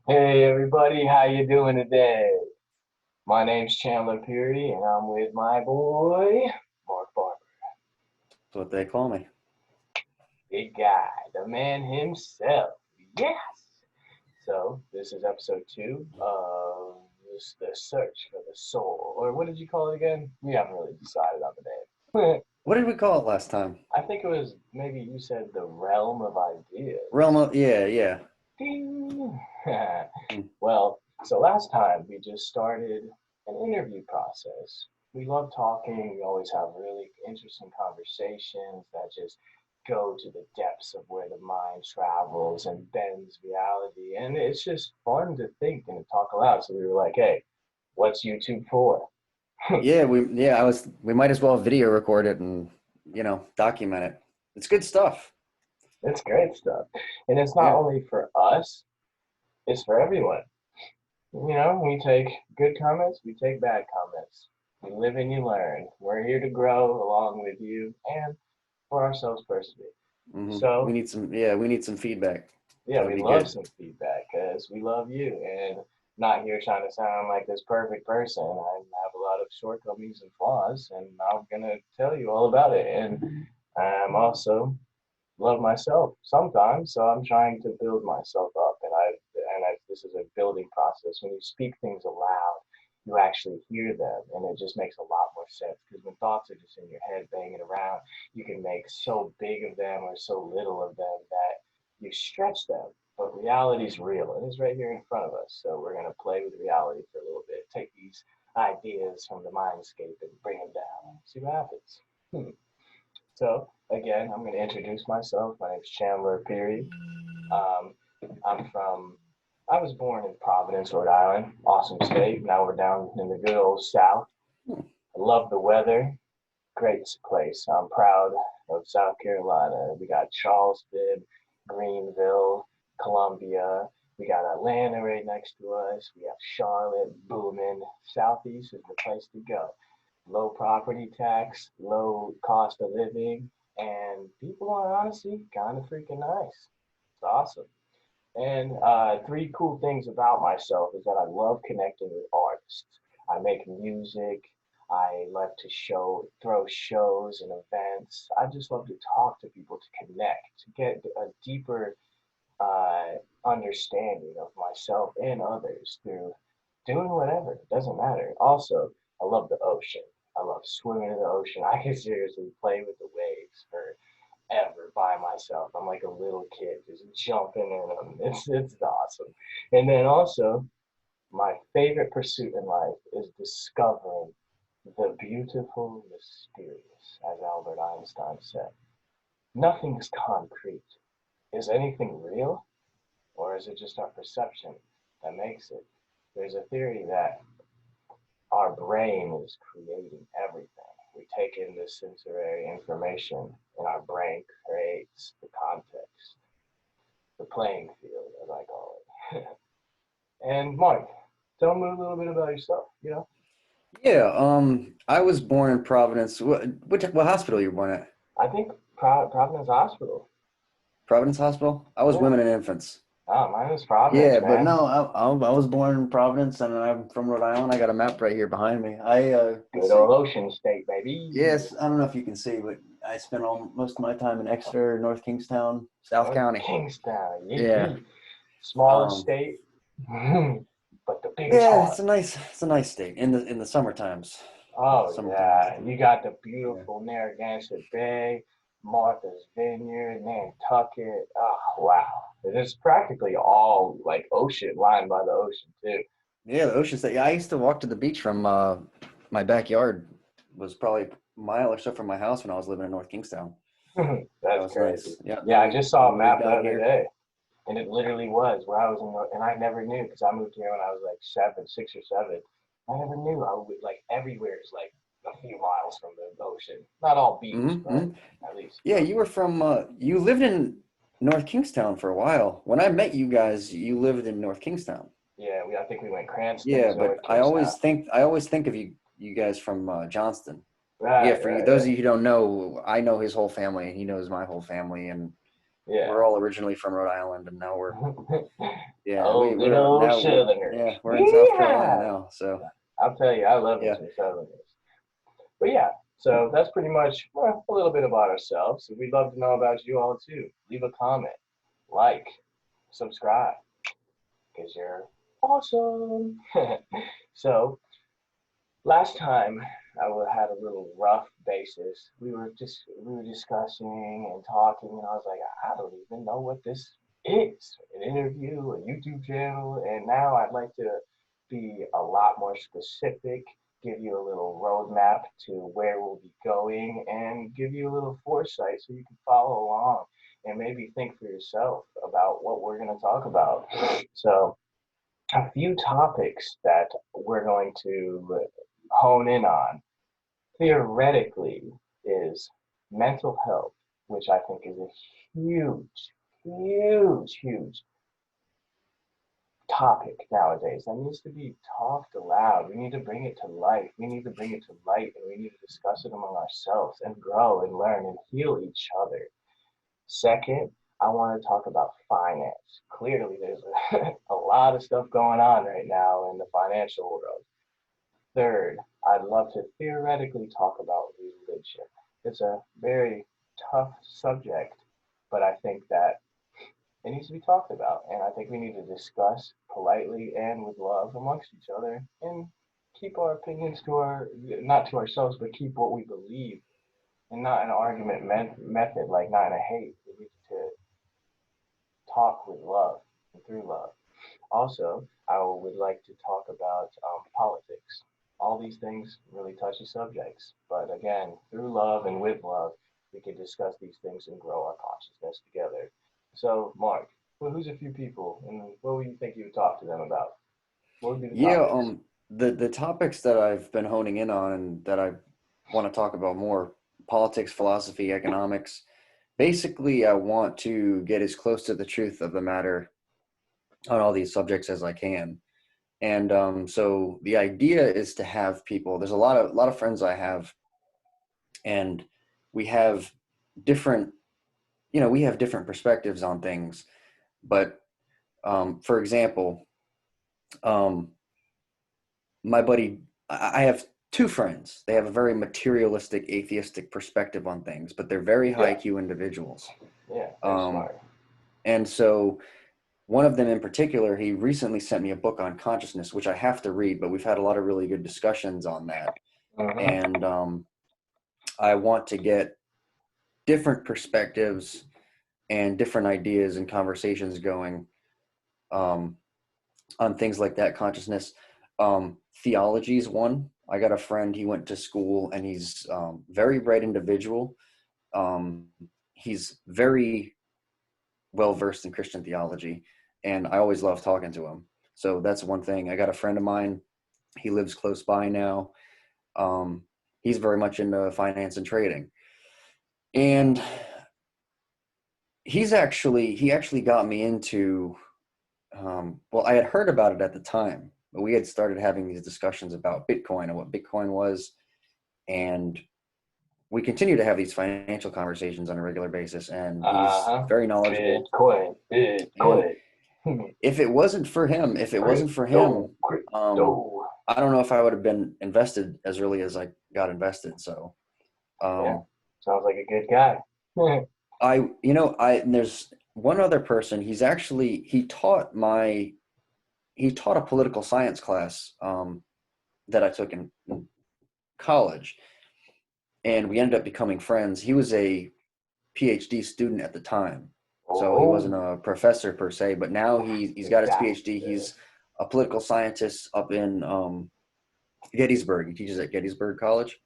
Hey everybody, how you doing today? My name's Chandler Peary, and I'm with my boy Mark Barber, That's what they call me. big guy, the man himself. Yes. So this is episode two of the search for the soul, or what did you call it again? We haven't really decided on the name. What did we call it last time? I think it was maybe you said the realm of Realm ideas. of, yeah, yeah. Ding. Mm. Well, so last time we just started an interview process. We love talking. We always have really interesting conversations that just go to the depths of where the mind travels and bends reality. And it's just fun to think and to talk aloud. So we were like, hey, what's YouTube for? We might as well video record it and, document it. It's good stuff. It's great stuff. And it's not Yeah. only for us, it's for everyone. We take good comments, we take bad comments. You live and you learn. We're here to grow along with you and for ourselves personally. We So, need some feedback. yeah, That'd we be love good. some feedback because we love you and not here trying to sound like this perfect person. I have a lot of shortcomings and flaws, and I'm going to tell you all about it. And I'm also love myself sometimes, so I'm trying to build myself up, and this is a building process. When you speak things aloud, you actually hear them, and it just makes a lot more sense. Because when thoughts are just in your head banging around, you can make so big of them or so little of them that you stretch them. But reality is real, and it's right here in front of us. So we're gonna play with reality for a little bit, take these ideas from the mindscape and bring them down, and see what happens. So again, I'm going to introduce myself. My name is Chandler Peary. Um, I'm from. I was born in Providence, Rhode Island. Awesome state. Now we're down in the good old South. Hmm. I love the weather. Great place. I'm proud of South Carolina. We got Charleston, Greenville, Columbia. We got Atlanta right next to us. We have Charlotte booming. Southeast is the place to go. Low property tax, low cost of living, and people are honestly kind of freaking nice. It's awesome. And three cool things about myself is that I love connecting with artists. I make music. I love to throw shows and events. I just love to talk to people, to connect, to get a deeper uh, understanding of myself and others through doing whatever. It doesn't matter. Also, I love the ocean. I love swimming in the ocean. I can seriously play with the waves forever by myself. I'm like a little kid just jumping in them. It's awesome. And then also, my favorite pursuit in life is discovering the beautiful, mysterious, as Albert Einstein said. Nothing's concrete. Is anything real? Or is it just our perception that makes it? There's a theory that our brain is creating everything. We take in this sensory information, and our brain creates the context, the playing field, as I call it. And Mark, tell me a little bit about yourself. Yeah, I was born in Providence. What hospital you were born at? I think Providence Hospital. Providence Hospital? I was Yeah. Women and Infants. Oh, mine was Providence, Yeah, but man. no, I was born in Providence and I'm from Rhode Island. I got a map right here behind me. Let's Good see. old Ocean State, baby. Yes, I don't know if you can see, but I spent most of my time in Exeter, North Kingstown, South North County. Kingstown, Yeah. yee. Smallest Um, state, but the biggest yeah, heart. it's a nice state in the summer times. Oh Summertime. yeah, you got the Yeah. beautiful Narragansett Bay, Martha's Vineyard, Nantucket. Oh wow, it's practically all like ocean, lined by the ocean too. Yeah, the ocean state. Yeah, I used to walk to the beach from my backyard was probably a mile or so from my house when I was living in North Kingstown. That That's was crazy. nice. Yeah, Yeah, I just then saw we a moved map the out other here. day, and it literally was where I was and I never knew because I moved here when I was like 6 or 7. I never knew I would like everywhere is like a few miles from the ocean. Not all beach, but Hmm. at least. Yeah, you were from you lived in North Kingstown for a while. When I met you guys, you lived in North Kingstown. Yeah, I think we went Cranston Yeah, to but North Kingstown. I always think of you guys from Johnston. Yeah, Right, for you right, those right. of you who don't know, I know his whole family and he knows my whole family and Yeah. we're all originally from Rhode Island, and now yeah, Oh, good we're old now Southerners. yeah, we're in South Carolina Yeah. now. So I'll tell you, I love me yeah, some Southerners. But yeah, so that's pretty much well, a little bit about ourselves. So we'd love to know about you all too. Leave a comment, like, subscribe, because you're awesome. So last time had a little rough basis. We were discussing and talking, and I was like, I don't even know what this is. An interview, a YouTube channel, and now I'd like to be a lot more specific, give you a little roadmap to where we'll be going, and give you a little foresight so you can follow along and maybe think for yourself about what we're going to talk about. So a few topics that we're going to hone in on theoretically is mental health, which I think is a huge topic nowadays that needs to be talked aloud. We need to bring it to life. We need to bring it to light and we need to discuss it among ourselves and grow and learn and heal each other. Second, I want to talk about finance. Clearly, there's a lot of stuff going on right now in the financial world. Third, I'd love to theoretically talk about religion. It's a very tough subject, but I think that it needs to be talked about. And I think we need to discuss politely and with love amongst each other and keep our opinions to not to ourselves, but keep what we believe and not an argument method, like not in a hate. We need to talk with love and through love. Also, I would like to talk about politics. All these things really touchy subjects, but again, through love and with love, we can discuss these things and grow our consciousness together. So, Mark, who's a few people, and what would you think you would talk to them about? What would be the yeah. topics? The topics that I've been honing in on and that I want to talk about more: politics, philosophy, economics. Basically, I want to get as close to the truth of the matter on all these subjects as I can. And so the idea is to have people. There's a lot of friends I have, and we have different, we have different perspectives on things. But for example, um, my buddy, I have two friends. They have a very materialistic, atheistic perspective on things, but they're very high Yeah, IQ individuals. yeah, they're Um, smart. and so one of them in particular, he recently sent me a book on consciousness, which I have to read, but we've had a lot of really good discussions on that. Mm-hmm. And I want to get different perspectives and different ideas and conversations going um, on things like that. Consciousness, theology is one. I got a friend. He went to school, and he's very bright individual. Um, he's very well versed in Christian theology, and I always love talking to him. So that's one thing. I got a friend of mine. He lives close by now. Um, he's very much into finance and trading, and he actually got me into well, I had heard about it at the time, but we had started having these discussions about Bitcoin and what Bitcoin was, and we continue to have these financial conversations on a regular basis, and Uh he's huh. very knowledgeable. Bitcoin, And Bitcoin. if it wasn't for him, Crypto, um, crypto. I don't know if I would have been invested as early as I got invested. So Yeah, um, sounds like a good guy. and there's one other person. He taught a political science class that I took in college, and we ended up becoming friends. He was a PhD student at the time, so he wasn't Oh, a professor per se, but now he's got his PhD. disaster. He's a political scientist up in Gettysburg. He teaches at Gettysburg College,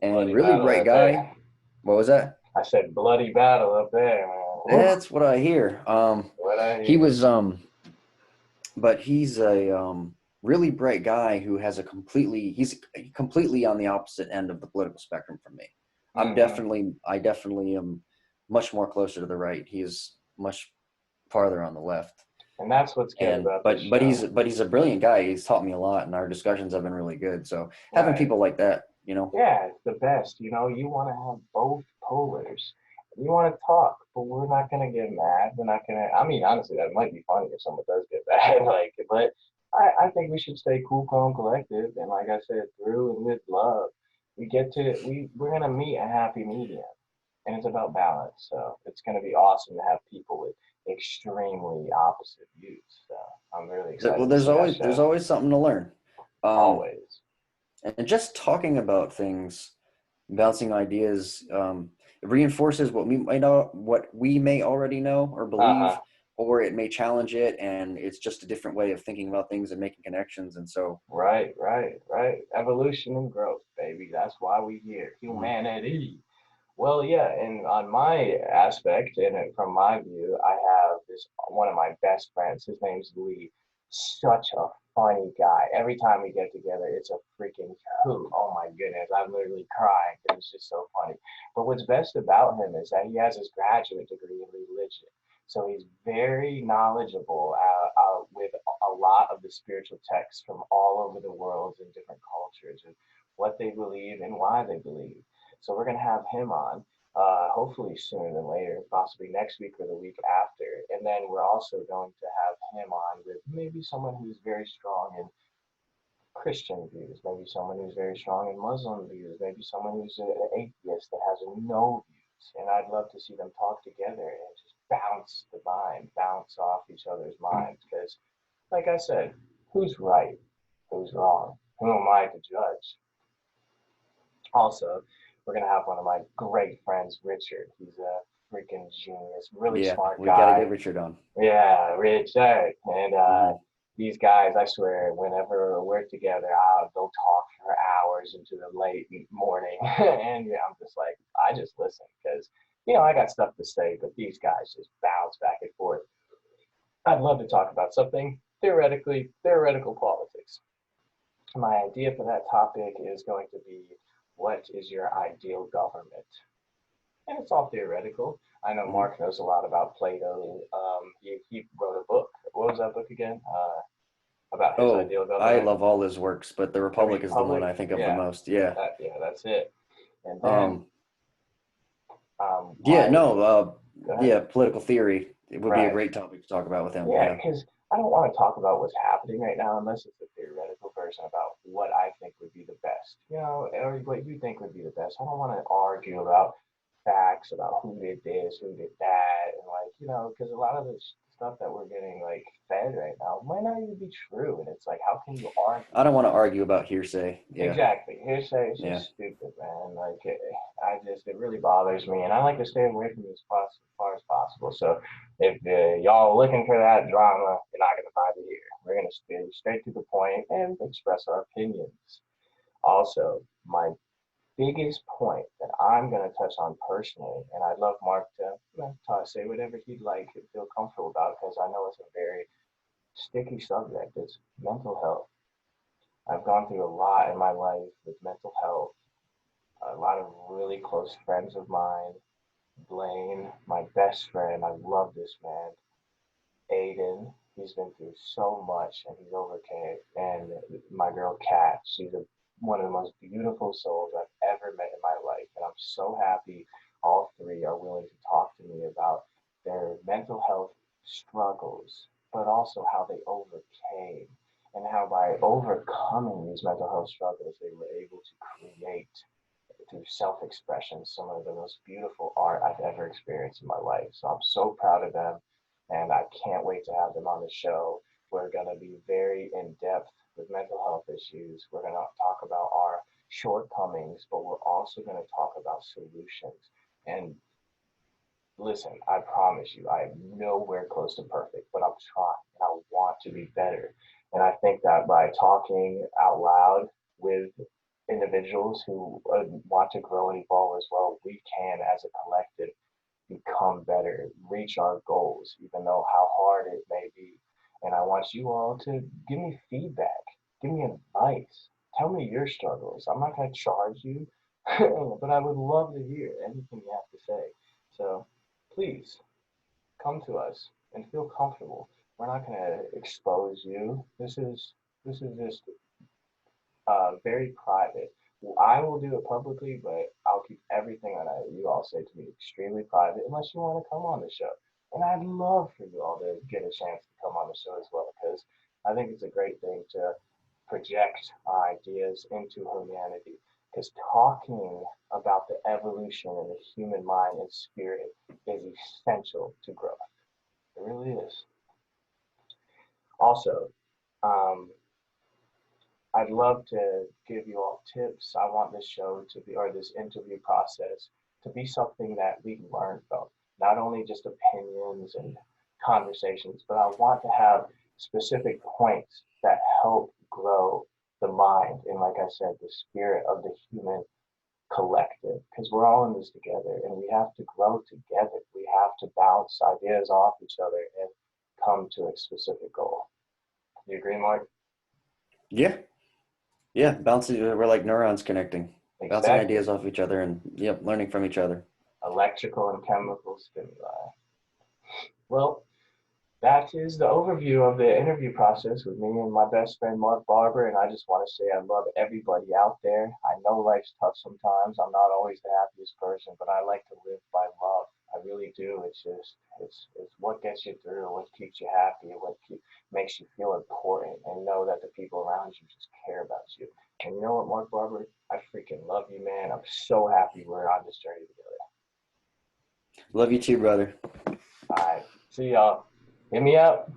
and Bloody really battle bright up guy. there. What was that? I said bloody battle up there, man. Woo, That's what I hear. what I He hear. was but he's a really bright guy who has he's completely on the opposite end of the political spectrum from me. Hmm. I definitely am much more closer to the right. He's much farther on the left. And that's what's good And about this but show. he's a brilliant guy. He's taught me a lot, and our discussions have been really good. So having Right. people like that. Yeah, it's the best. You know, you want to have both polars. You want to talk, but we're not gonna get mad. We're not gonna. I mean, honestly, that might be funny if someone does get mad. Like, but I think we should stay cool, calm, collective, and like I said, through and with love, we're gonna meet a happy medium, and it's about balance. So it's gonna be awesome to have people with extremely opposite views. So I'm really Well, excited to see that there's show. always something to learn. Um, Always. and just talking about things, bouncing ideas, it reinforces what we may already know or Uh believe, huh. or it may challenge it, and it's just a different way of thinking about things and making connections. And so, Right, right, right. Evolution and growth, baby. That's why we here. mhm. Humanity. Well, yeah, and on my aspect, and from my view, I have this one of my best friends. His name's Lee. Such a funny guy. Every time we get together, it's a freaking hoot. Oh my goodness, I'm literally crying. It's just so funny. But what's best about him is that he has his graduate degree in religion. So he's very knowledgeable with a lot of the spiritual texts from all over the world in different cultures and what they believe and why they believe. So we're going to have him on, hopefully sooner than later, possibly next week or the week after. And then we're also going to have him on with maybe someone who's very strong in Christian views, maybe someone who's very strong in Muslim views, maybe someone who's an atheist that has no views. And I'd love to see them talk together and just bounce the mind, bounce off each other's minds. Because, like I said, who's right? Who's wrong? Who am I to judge? Also, we're gonna have one of my great friends, Richard. He's a freaking genius, really Yeah, smart we got to get guy. Richard on. Yeah, Richard. And Hmm. these guys, I swear, whenever we're together, they'll talk for hours into the late morning, and yeah, I'm just like, I just listen because I got stuff to say, but these guys just bounce back and forth. I'd love to talk about something theoretical politics. My idea for that topic is going to be what is your ideal government? And it's all theoretical. I know Hmm. Mark knows a lot about Plato. He wrote a book. What was that book again? About his Oh, ideal I government. love all his works, but the The Republic is the one Republic. I think of the Yeah, most. Yeah. yeah, that's it. And then Um, yeah, my no, go ahead. yeah, political theory. It would be a Right. great topic to talk about with him. Yeah, Yeah. because I don't want to talk about what's happening right now unless it's a theoretical version about what I think would be the best, or what you think would be the best. I don't want to argue about facts about who did this, who did that, and because a lot of the stuff that we're getting like fed right now might not even be true, and it's like, how can you argue I don't with want to that? argue about hearsay. Yeah. Exactly. Hearsay is Yeah. just stupid, man. It really bothers me, and I like to stay away from it as far as possible. So, if y'all looking for that drama, you're not gonna find it here. We're gonna stay straight to the point and express our opinions. Also, my biggest point that I'm gonna touch on personally, and I'd love Mark to say whatever he'd like and feel comfortable about, because I know it's a very sticky subject. It's mental health. I've gone through a lot in my life with mental health. A lot of really close friends of mine. Blaine, my best friend, I love this man. Aiden, he's been through so much and he's overcame. And my girl Kat, one of the most beautiful souls I've ever met in my life. And I'm so happy all three are willing to talk to me about their mental health struggles, but also how they overcame and how by overcoming these mental health struggles, they were able to create through self-expression some of the most beautiful art I've ever experienced in my life. So I'm so proud of them, and I can't wait to have them on the show. We're going to be very in depth with mental health issues. We're going to talk about our shortcomings, but we're also going to talk about solutions. And listen, I promise you, I am nowhere close to perfect, but I'm trying. And I want to be better. And I think that by talking out loud with individuals who want to grow and evolve as well, we can, as a collective, become better, reach our goals, even though how hard it may be. And I want you all to give me feedback, give me advice, tell me your struggles. I'm not going to charge you, but I would love to hear anything you have to say. So please come to us and feel comfortable. We're not going to expose you. This is just very private. I will do it publicly, but I'll keep everything that you all say to me extremely private unless you want to come on the show. And I'd love for you all to get a chance to come on the show as well, because I think it's a great thing to project our ideas into humanity. Because talking about the evolution of the human mind and spirit is essential to growth. It really is. Also, um, I'd love to give you all tips. I want this show to be, or this interview process, to be something that we learn from, not only just opinions and conversations, but I want to have specific points that help grow the mind and, like I said, the spirit of the human collective, because we're all in this together and we have to grow together. We have to bounce ideas off each other and come to a specific goal. Do you agree, Mark? Yeah. Yeah. Bouncing, we're like neurons connecting, bouncing Exactly. ideas off each other and, yep, learning from each other. Electrical and chemical stimuli. Well, that is the overview of the interview process with me and my best friend Mark Barber. And I just want to say I love everybody out there. I know life's tough sometimes. I'm not always the happiest person, but I like to live by love. I really do. It's just it's what gets you through, what keeps you happy, makes you feel important, and know that the people around you just care about you. And you know what, Mark Barber, I freaking love you, man. I'm so happy we're on this journey together. Love you too, brother. All right, see y'all. Hit me up.